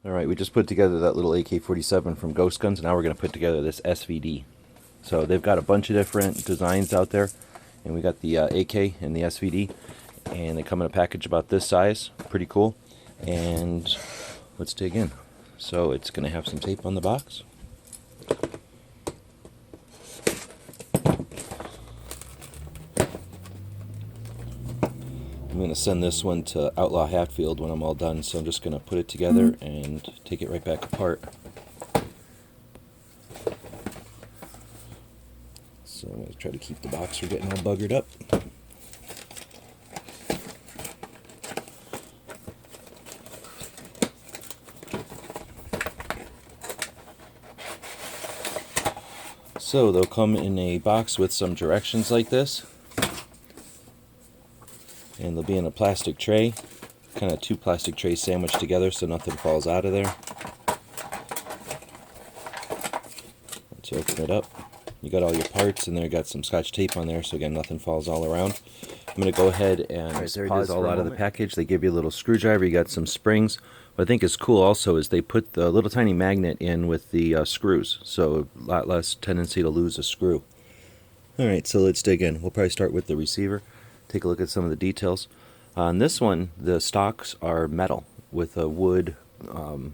Alright, we just put together that little AK-47 from Ghost Guns. Now we're going to put together this SVD. So they've got a bunch of different designs out there. And we got the AK and the SVD. And they come in a package about this size. Pretty cool. And let's dig in. So it's going to have some tape on the box. I'm going to send this one to Outlaw Hatfield when I'm all done, so I'm just going to put it together and take it right back apart. So I'm going to try to keep the box from getting all buggered up. So they'll come in a box with some directions like this. And they'll be in a plastic tray, kind of two plastic trays sandwiched together so nothing falls out of there. Once you open it up, you got all your parts, and then you got some scotch tape on there so again nothing falls all around. I'm going to go ahead and pause all out of the package. They give you a little screwdriver, you got some springs. What I think is cool also is they put the little tiny magnet in with the screws, so a lot less tendency to lose a screw. Alright, so let's dig in. We'll probably start with the receiver. Take a look at some of the details. On this one, the stocks are metal with a wood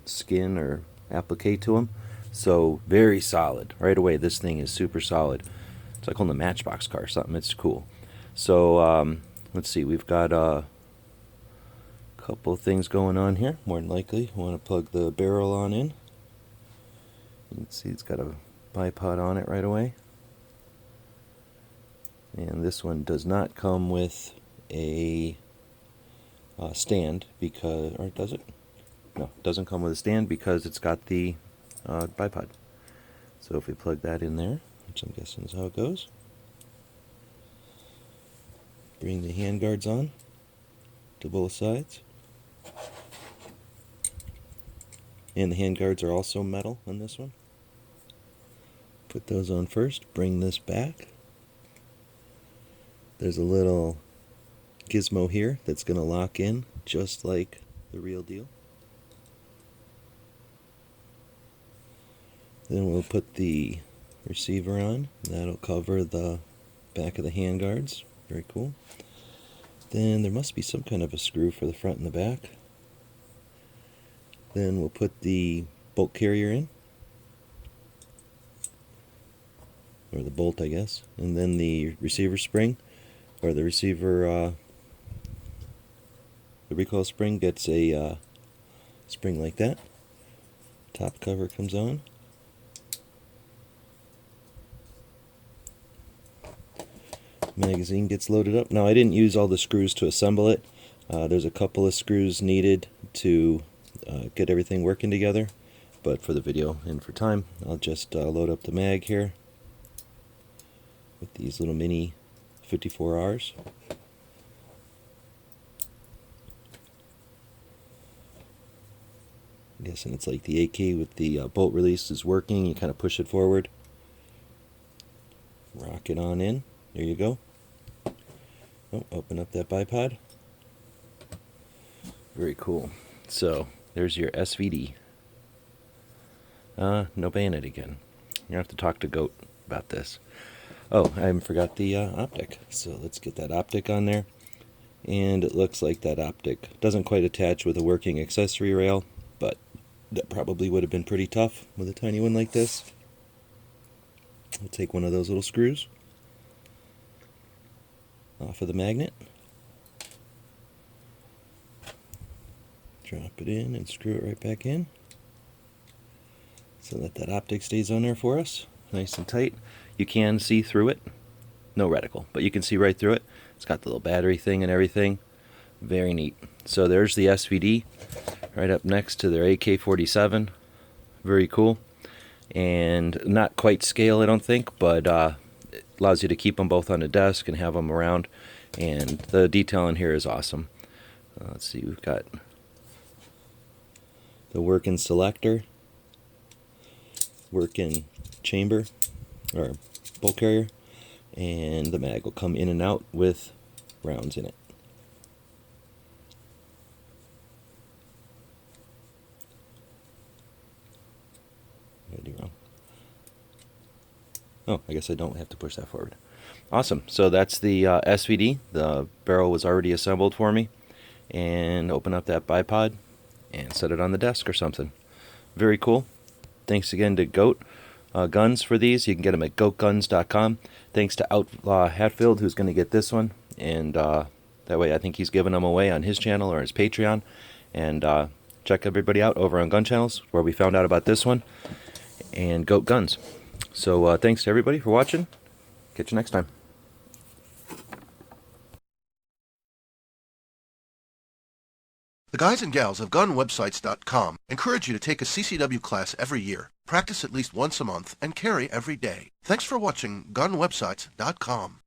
skin or applique to them. So very solid. Right away, this thing is super solid. It's like holding a Matchbox car or something. It's cool. So let's see. We've got a couple of things going on here. More than likely, we want to plug the barrel on in. You can see it's got a bipod on it right away. And this one does not come with a stand because, or does it? No, it doesn't come with a stand because it's got the bipod. So if we plug that in there, which I'm guessing is how it goes, bring the hand guards on to both sides. And the hand guards are also metal on this one. Put those on first, bring this back. There's a little gizmo here that's going to lock in just like the real deal. Then we'll put the receiver on. That'll cover the back of the handguards. Very cool. Then there must be some kind of a screw for the front and the back. Then we'll put the bolt carrier in. Or the bolt, I guess. And then the receiver spring. Or the receiver, the recoil spring gets a spring like that. Top cover comes on. Magazine gets loaded up. Now I didn't use all the screws to assemble it. There's a couple of screws needed to get everything working together. But for the video and for time, I'll just load up the mag here with these little mini 54Rs. I'm guessing it's like the AK with the bolt release is working. You kind of push it forward. Rock it on in. There you go. Oh, open up that bipod. Very cool. So, there's your SVD. No bayonet again. You have to talk to Goat about this. Oh, I forgot the optic. So let's get that optic on there. And it looks like that optic doesn't quite attach with a working accessory rail, but that probably would have been pretty tough with a tiny one like this. We'll take one of those little screws off of the magnet. Drop it in and screw it right back in. So that optic stays on there for us, nice and tight. You can see through it. No reticle, but you can see right through it. It's got the little battery thing and everything. Very neat. So there's the SVD right up next to their AK-47. Very cool. And not quite scale, I don't think, but it allows you to keep them both on the desk and have them around. And the detail in here is awesome. Let's see, we've got the working selector, working chamber, or bolt carrier, and the mag will come in and out with rounds in it. Oh, I guess I don't have to push that forward. Awesome. So that's the SVD. The barrel was already assembled for me. And open up that bipod and set it on the desk or something. Very cool. Thanks again to Goat Guns for these. You can get them at goatguns.com. Thanks to Outlaw Hatfield, who's going to get this one. And that way I think he's giving them away on his channel or his Patreon. And check everybody out over on Gun Channels, where we found out about this one. And Goat Guns. So thanks to everybody for watching. Catch you next time. The guys and gals of GunWebsites.com encourage you to take a CCW class every year, practice at least once a month, and carry every day. Thanks for watching GunWebsites.com.